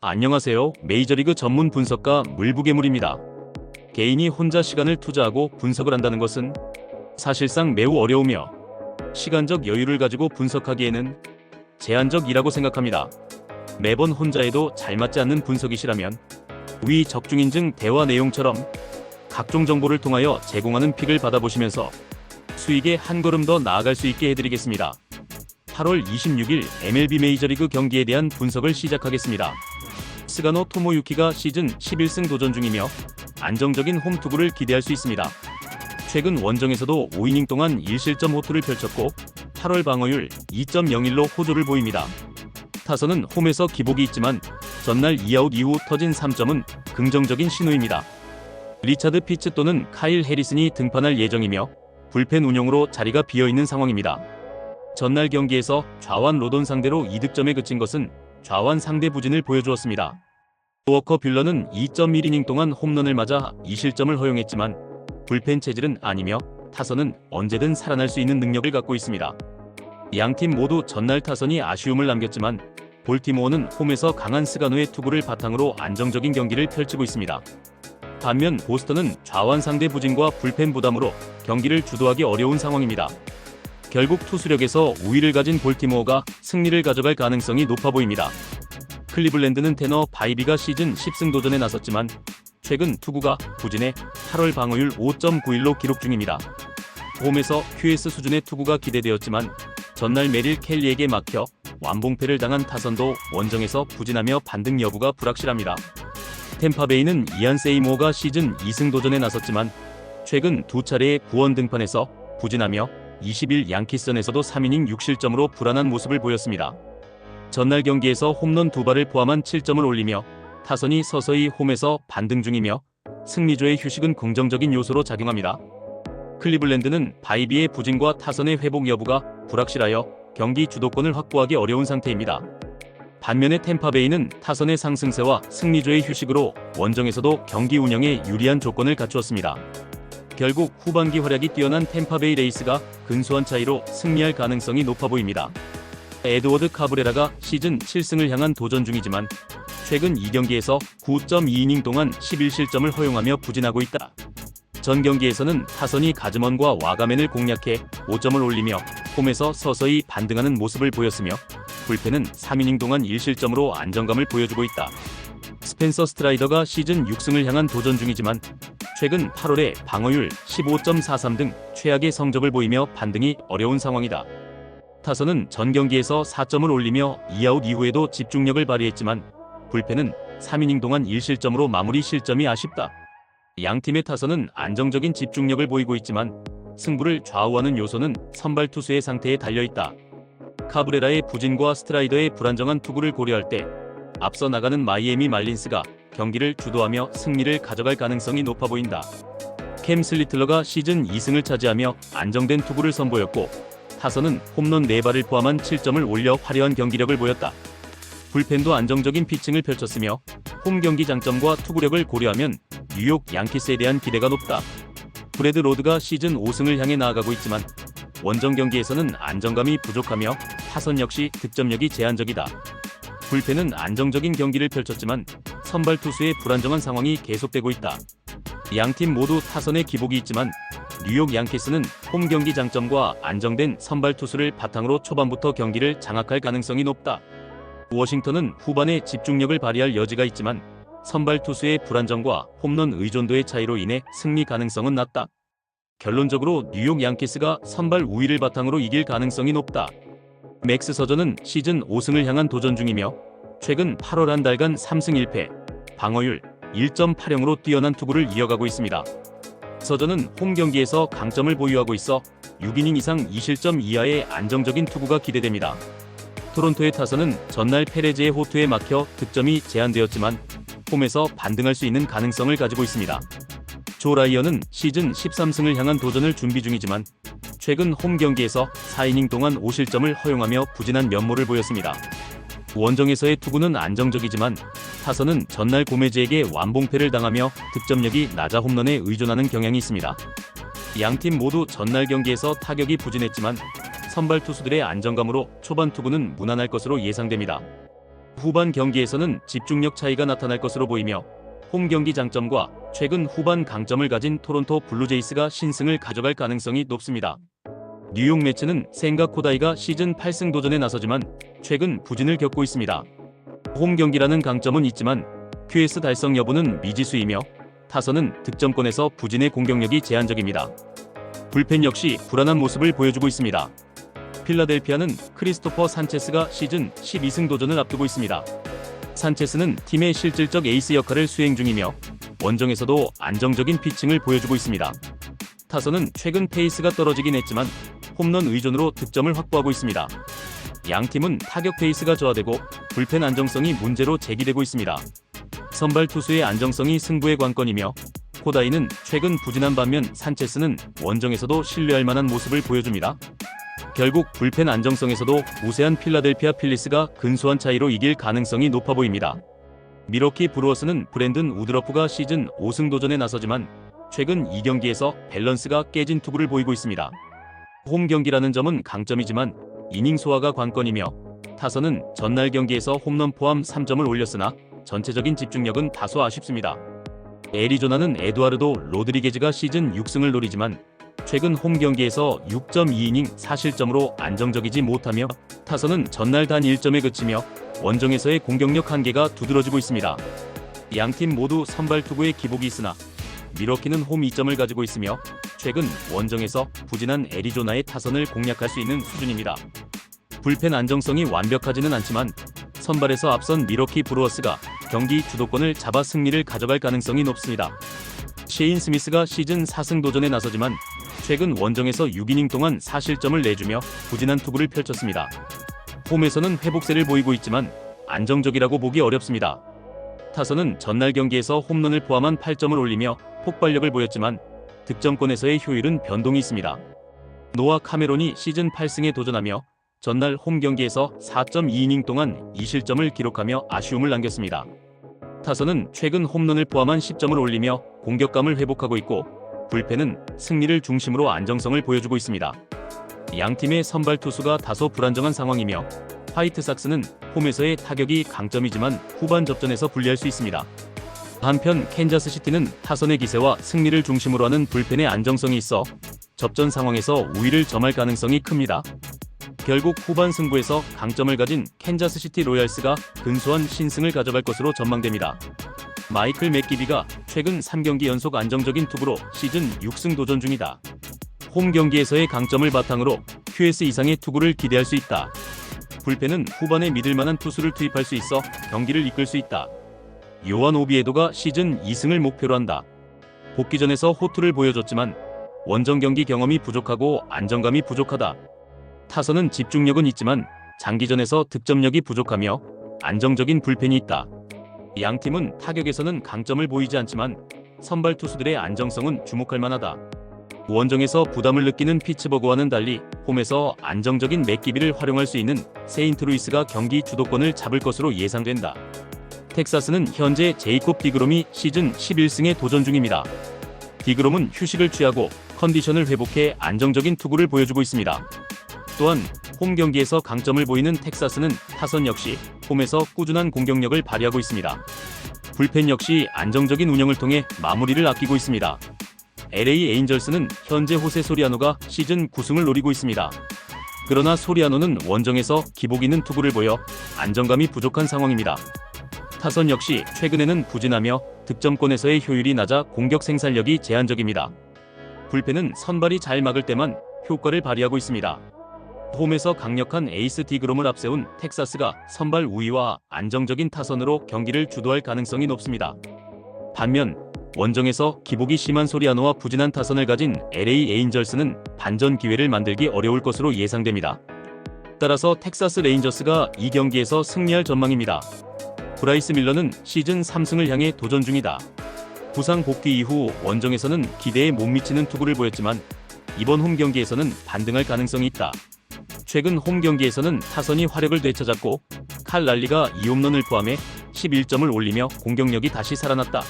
안녕하세요. 메이저리그 전문 분석가 물부괴물입니다. 개인이 혼자 시간을 투자하고 분석을 한다는 것은 사실상 매우 어려우며 시간적 여유를 가지고 분석하기에는 제한적이라고 생각합니다. 매번 혼자 해도 잘 맞지 않는 분석이시라면 위 적중인증 대화 내용처럼 각종 정보를 통하여 제공하는 픽을 받아보시면서 수익에 한 걸음 더 나아갈 수 있게 해드리겠습니다. 8월 26일 MLB 메이저리그 경기에 대한 분석을 시작하겠습니다. 스가노 토모유키가 시즌 11승 도전 중이며 안정적인 홈 투구를 기대할 수 있습니다. 최근 원정에서도 5이닝 동안 1실점 호투를 펼쳤고 8월 방어율 2.01로 호조를 보입니다. 타선은 홈에서 기복이 있지만 전날 2아웃 이후 터진 3점은 긍정적인 신호입니다. 리차드 피츠 또는 카일 해리슨이 등판할 예정이며 불펜 운영으로 자리가 비어있는 상황입니다. 전날 경기에서 좌완 로돈 상대로 2득점에 그친 것은 좌완 상대 부진을 보여주었습니다. 워커 뷰러는 2.1이닝 동안 홈런을 맞아 2실점을 허용했지만 불펜 체질은 아니며 타선은 언제든 살아날 수 있는 능력을 갖고 있습니다. 양팀 모두 전날 타선이 아쉬움을 남겼지만 볼티모어는 홈에서 강한 스가노의 투구를 바탕으로 안정적인 경기를 펼치고 있습니다. 반면 보스턴은 좌완 상대 부진과 불펜 부담으로 경기를 주도하기 어려운 상황입니다. 결국 투수력에서 우위를 가진 볼티모어가 승리를 가져갈 가능성이 높아 보입니다. 클리블랜드는 테너 바이비가 시즌 10승 도전에 나섰지만 최근 투구가 부진해 8월 방어율 5.91로 기록 중입니다. 홈에서 QS 수준의 투구가 기대되었지만 전날 메릴 켈리에게 막혀 완봉패를 당한 타선도 원정에서 부진하며 반등 여부가 불확실합니다. 템파베이는 이안 세이모어가 시즌 2승 도전에 나섰지만 최근 두 차례의 구원 등판에서 부진하며 20일 양키스전에서도 3이닝 6실점으로 불안한 모습을 보였습니다. 전날 경기에서 홈런 2발을 포함한 7점을 올리며 타선이 서서히 홈에서 반등 중이며 승리조의 휴식은 긍정적인 요소로 작용합니다. 클리블랜드는 바이비의 부진과 타선의 회복 여부가 불확실하여 경기 주도권을 확보하기 어려운 상태입니다. 반면에 템파베이는 타선의 상승세와 승리조의 휴식으로 원정에서도 경기 운영에 유리한 조건을 갖추었습니다. 결국 후반기 활약이 뛰어난 템파베이 레이스가 근소한 차이로 승리할 가능성이 높아 보입니다. 에드워드 카브레라가 시즌 7승을 향한 도전 중이지만 최근 2경기에서 9.2이닝 동안 11실점을 허용하며 부진하고 있다. 전 경기에서는 타선이 가즈먼과 와가맨을 공략해 5점을 올리며 홈에서 서서히 반등하는 모습을 보였으며 불펜은 3이닝 동안 1실점으로 안정감을 보여주고 있다. 스펜서 스트라이더가 시즌 6승을 향한 도전 중이지만 최근 8월에 방어율 15.43 등 최악의 성적을 보이며 반등이 어려운 상황이다. 타선은 전 경기에서 4점을 올리며 2아웃 이후에도 집중력을 발휘했지만 불펜은 3이닝 동안 1실점으로 마무리 실점이 아쉽다. 양팀의 타선은 안정적인 집중력을 보이고 있지만 승부를 좌우하는 요소는 선발 투수의 상태에 달려있다. 카브레라의 부진과 스트라이더의 불안정한 투구를 고려할 때 앞서 나가는 마이애미 말린스가 경기를 주도하며 승리를 가져갈 가능성이 높아 보인다. 캠 슬리틀러가 시즌 2승을 차지하며 안정된 투구를 선보였고 타선은 홈런 4발을 포함한 7점을 올려 화려한 경기력을 보였다. 불펜도 안정적인 피칭을 펼쳤으며 홈 경기 장점과 투구력을 고려하면 뉴욕 양키스에 대한 기대가 높다. 브래드 로드가 시즌 5승을 향해 나아가고 있지만 원정 경기에서는 안정감이 부족하며 타선 역시 득점력이 제한적이다. 불펜은 안정적인 경기를 펼쳤지만 선발 투수의 불안정한 상황이 계속되고 있다. 양팀 모두 타선에 기복이 있지만 뉴욕 양키스는 홈 경기 장점과 안정된 선발 투수를 바탕으로 초반부터 경기를 장악할 가능성이 높다. 워싱턴은 후반에 집중력을 발휘할 여지가 있지만 선발 투수의 불안정과 홈런 의존도의 차이로 인해 승리 가능성은 낮다. 결론적으로 뉴욕 양키스가 선발 우위를 바탕으로 이길 가능성이 높다. 맥스 서전은 시즌 5승을 향한 도전 중이며 최근 8월 한 달간 3승 1패, 방어율 1.80으로 뛰어난 투구를 이어가고 있습니다. 서전은 홈 경기에서 강점을 보유하고 있어 6이닝 이상 2실점 이하의 안정적인 투구가 기대됩니다. 토론토의 타선은 전날 페레즈의 호투에 막혀 득점이 제한되었지만 홈에서 반등할 수 있는 가능성을 가지고 있습니다. 조 라이언은 시즌 13승을 향한 도전을 준비 중이지만 최근 홈 경기에서 4이닝 동안 5실점을 허용하며 부진한 면모를 보였습니다. 원정에서의 투구는 안정적이지만 타선은 전날 고메즈에게 완봉패를 당하며 득점력이 낮아 홈런에 의존하는 경향이 있습니다. 양팀 모두 전날 경기에서 타격이 부진했지만 선발 투수들의 안정감으로 초반 투구는 무난할 것으로 예상됩니다. 후반 경기에서는 집중력 차이가 나타날 것으로 보이며 홈 경기 장점과 최근 후반 강점을 가진 토론토 블루제이스가 신승을 가져갈 가능성이 높습니다. 뉴욕 매츠는 생각 코다이가 시즌 8승 도전에 나서지만 최근 부진을 겪고 있습니다. 홈 경기라는 강점은 있지만 QS 달성 여부는 미지수이며 타선은 득점권에서 부진의 공격력이 제한적입니다. 불펜 역시 불안한 모습을 보여주고 있습니다. 필라델피아는 크리스토퍼 산체스가 시즌 12승 도전을 앞두고 있습니다. 산체스는 팀의 실질적 에이스 역할을 수행 중이며 원정에서도 안정적인 피칭을 보여주고 있습니다. 타선은 최근 페이스가 떨어지긴 했지만 홈런 의존으로 득점을 확보하고 있습니다. 양팀은 타격 페이스가 저하되고 불펜 안정성이 문제로 제기되고 있습니다. 선발 투수의 안정성이 승부의 관건이며 코다이는 최근 부진한 반면 산체스는 원정에서도 신뢰할 만한 모습을 보여줍니다. 결국 불펜 안정성에서도 우세한 필라델피아 필리스가 근소한 차이로 이길 가능성이 높아 보입니다. 미러키 브루어스는 브랜든 우드러프가 시즌 5승 도전에 나서지만 최근 2경기에서 밸런스가 깨진 투구를 보이고 있습니다. 홈 경기라는 점은 강점이지만 이닝 소화가 관건이며 타선은 전날 경기에서 홈런 포함 3점을 올렸으나 전체적인 집중력은 다소 아쉽습니다. 애리조나는 에두아르도 로드리게즈가 시즌 6승을 노리지만 최근 홈 경기에서 6.2이닝 4실점으로 안정적이지 못하며 타선은 전날 단 1점에 그치며 원정에서의 공격력 한계가 두드러지고 있습니다. 양팀 모두 선발 투구에 기복이 있으나 미러키는 홈 2점을 가지고 있으며 최근 원정에서 부진한 애리조나의 타선을 공략할 수 있는 수준입니다. 불펜 안정성이 완벽하지는 않지만 선발에서 앞선 미러키 브루어스가 경기 주도권을 잡아 승리를 가져갈 가능성이 높습니다. 셰인 스미스가 시즌 4승 도전에 나서지만 최근 원정에서 6이닝 동안 4실점을 내주며 부진한 투구를 펼쳤습니다. 홈에서는 회복세를 보이고 있지만 안정적이라고 보기 어렵습니다. 타선은 전날 경기에서 홈런을 포함한 8점을 올리며 폭발력을 보였지만 득점권에서의 효율은 변동이 있습니다. 노아 카메론이 시즌 8승에 도전하며 전날 홈 경기에서 4.2이닝 동안 2실점을 기록하며 아쉬움을 남겼습니다. 타선은 최근 홈런을 포함한 10점을 올리며 공격감을 회복하고 있고 불펜은 승리를 중심으로 안정성을 보여주고 있습니다. 양팀의 선발 투수가 다소 불안정한 상황이며 화이트삭스는 홈에서의 타격이 강점이지만 후반 접전에서 불리할 수 있습니다. 한편 캔자스시티는 타선의 기세와 승리를 중심으로 하는 불펜의 안정성이 있어 접전 상황에서 우위를 점할 가능성이 큽니다. 결국 후반 승부에서 강점을 가진 캔자스시티 로얄스가 근소한 신승을 가져갈 것으로 전망됩니다. 마이클 맥기비가 최근 3경기 연속 안정적인 투구로 시즌 6승 도전 중이다. 홈 경기에서의 강점을 바탕으로 QS 이상의 투구를 기대할 수 있다. 불펜은 후반에 믿을만한 투수를 투입할 수 있어 경기를 이끌 수 있다. 요한 오비에도가 시즌 2승을 목표로 한다. 복귀전에서 호투를 보여줬지만 원정 경기 경험이 부족하고 안정감이 부족하다. 타선은 집중력은 있지만 장기전에서 득점력이 부족하며 안정적인 불펜이 있다. 양팀은 타격에서는 강점을 보이지 않지만 선발 투수들의 안정성은 주목할 만하다. 원정에서 부담을 느끼는 피츠버그와는 달리 홈에서 안정적인 맥기비를 활용할 수 있는 세인트루이스가 경기 주도권을 잡을 것으로 예상된다. 텍사스는 현재 제이콥 디그롬이 시즌 11승에 도전 중입니다. 디그롬은 휴식을 취하고 컨디션을 회복해 안정적인 투구를 보여주고 있습니다. 또한 홈 경기에서 강점을 보이는 텍사스는 타선 역시 홈에서 꾸준한 공격력을 발휘하고 있습니다. 불펜 역시 안정적인 운영을 통해 마무리를 아끼고 있습니다. LA 에인절스는 현재 호세 소리아노가 시즌 9승을 노리고 있습니다. 그러나 소리아노는 원정에서 기복 있는 투구를 보여 안정감이 부족한 상황입니다. 타선 역시 최근에는 부진하며 득점권에서의 효율이 낮아 공격 생산력이 제한적입니다. 불펜은 선발이 잘 막을 때만 효과를 발휘하고 있습니다. 홈에서 강력한 에이스 디그롬을 앞세운 텍사스가 선발 우위와 안정적인 타선으로 경기를 주도할 가능성이 높습니다. 반면 원정에서 기복이 심한 소리아노와 부진한 타선을 가진 LA 에인절스는 반전 기회를 만들기 어려울 것으로 예상됩니다. 따라서 텍사스 레인저스가 이 경기에서 승리할 전망입니다. 브라이스 밀러는 시즌 3승을 향해 도전 중이다. 부상 복귀 이후 원정에서는 기대에 못 미치는 투구를 보였지만 이번 홈 경기에서는 반등할 가능성이 있다. 최근 홈 경기에서는 타선이 화력을 되찾았고 칼 랄리가 2홈런을 포함해 11점을 올리며 공격력이 다시 살아났다.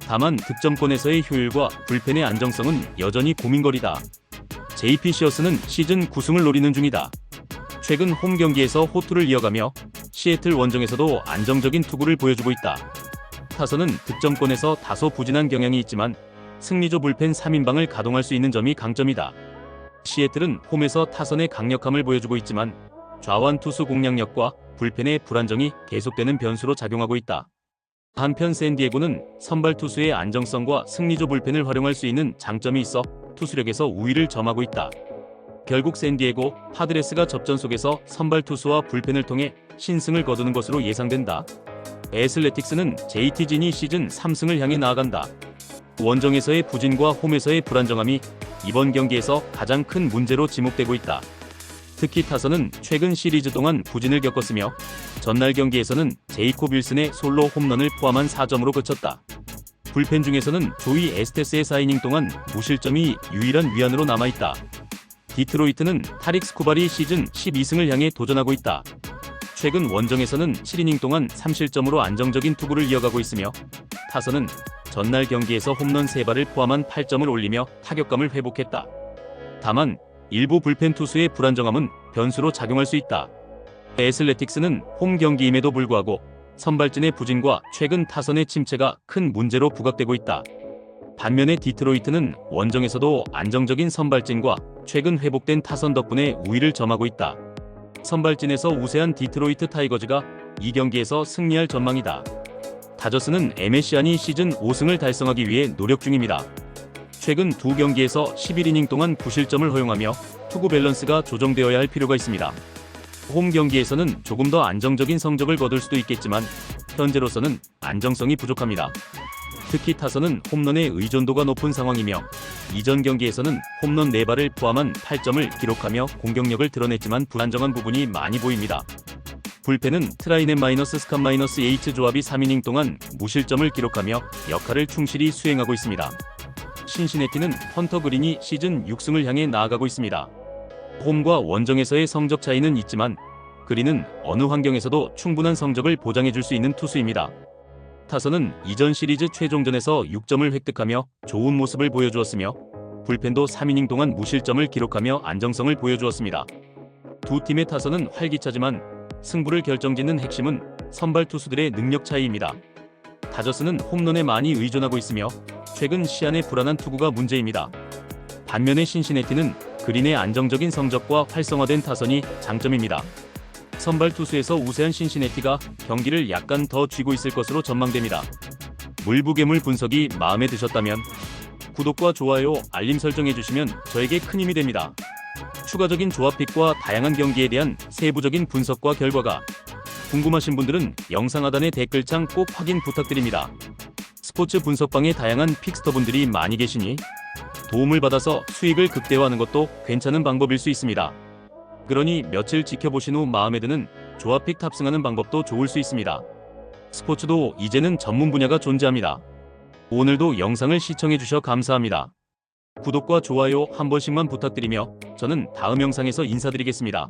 다만 득점권에서의 효율과 불펜의 안정성은 여전히 고민거리다. JP 시어스는 시즌 9승을 노리는 중이다. 최근 홈 경기에서 호투를 이어가며 시애틀 원정에서도 안정적인 투구를 보여주고 있다. 타선은 득점권에서 다소 부진한 경향이 있지만 승리조 불펜 3인방을 가동할 수 있는 점이 강점이다. 시애틀은 홈에서 타선의 강력함을 보여주고 있지만 좌완 투수 공략력과 불펜의 불안정이 계속되는 변수로 작용하고 있다. 한편 샌디에고는 선발 투수의 안정성과 승리조 불펜을 활용할 수 있는 장점이 있어 투수력에서 우위를 점하고 있다. 결국 샌디에고 파드레스가 접전 속에서 선발 투수와 불펜을 통해 신승을 거두는 것으로 예상된다. 애슬레틱스는 JT 진이 시즌 3승을 향해 나아간다. 원정에서의 부진과 홈에서의 불안정함이 이번 경기에서 가장 큰 문제로 지목되고 있다. 특히 타선은 최근 시리즈 동안 부진을 겪었으며 전날 경기에서는 제이콥 윌슨의 솔로 홈런을 포함한 4점으로 그쳤다. 불펜 중에서는 조이 에스테스의 4이닝 동안 무실점이 유일한 위안으로 남아있다. 디트로이트는 타릭 스코발이 시즌 12승을 향해 도전하고 있다. 최근 원정에서는 7이닝 동안 3실점으로 안정적인 투구를 이어가고 있으며 타선은 전날 경기에서 홈런 3발을 포함한 8점을 올리며 타격감을 회복했다. 다만 일부 불펜 투수의 불안정함은 변수로 작용할 수 있다. 애슬레틱스는 홈 경기임에도 불구하고 선발진의 부진과 최근 타선의 침체가 큰 문제로 부각되고 있다. 반면에 디트로이트는 원정에서도 안정적인 선발진과 최근 회복된 타선 덕분에 우위를 점하고 있다. 선발진에서 우세한 디트로이트 타이거즈가 이 경기에서 승리할 전망이다. 다저스는 에메시안이 시즌 5승을 달성하기 위해 노력 중입니다. 최근 두 경기에서 11이닝 동안 9실점을 허용하며 투구 밸런스가 조정되어야 할 필요가 있습니다. 홈 경기에서는 조금 더 안정적인 성적을 거둘 수도 있겠지만 현재로서는 안정성이 부족합니다. 특히 타선은 홈런의 의존도가 높은 상황이며 이전 경기에서는 홈런 4발을 포함한 8점을 기록하며 공격력을 드러냈지만 불안정한 부분이 많이 보입니다. 불펜은 트라이넷 스캇 H 조합이 3이닝 동안 무실점을 기록하며 역할을 충실히 수행하고 있습니다. 신시내티는 헌터 그린이 시즌 6승을 향해 나아가고 있습니다. 홈과 원정에서의 성적 차이는 있지만 그린은 어느 환경에서도 충분한 성적을 보장해줄 수 있는 투수입니다. 타선은 이전 시리즈 최종전에서 6점을 획득하며 좋은 모습을 보여주었으며 불펜도 3이닝 동안 무실점을 기록하며 안정성을 보여주었습니다. 두 팀의 타선은 활기차지만 승부를 결정짓는 핵심은 선발 투수들의 능력 차이입니다. 다저스는 홈런에 많이 의존하고 있으며 최근 시안의 불안한 투구가 문제입니다. 반면에 신시내티는 그린의 안정적인 성적과 활성화된 타선이 장점입니다. 선발 투수에서 우세한 신시내티가 경기를 약간 더 쥐고 있을 것으로 전망됩니다. 물부괴물 분석이 마음에 드셨다면 구독과 좋아요, 알림 설정해주시면 저에게 큰 힘이 됩니다. 추가적인 조합픽과 다양한 경기에 대한 세부적인 분석과 결과가 궁금하신 분들은 영상 하단의 댓글창 꼭 확인 부탁드립니다. 스포츠 분석방에 다양한 픽스터분들이 많이 계시니 도움을 받아서 수익을 극대화하는 것도 괜찮은 방법일 수 있습니다. 그러니 며칠 지켜보신 후 마음에 드는 조합픽 탑승하는 방법도 좋을 수 있습니다. 스포츠도 이제는 전문 분야가 존재합니다. 오늘도 영상을 시청해주셔 감사합니다. 구독과 좋아요 한 번씩만 부탁드리며 저는 다음 영상에서 인사드리겠습니다.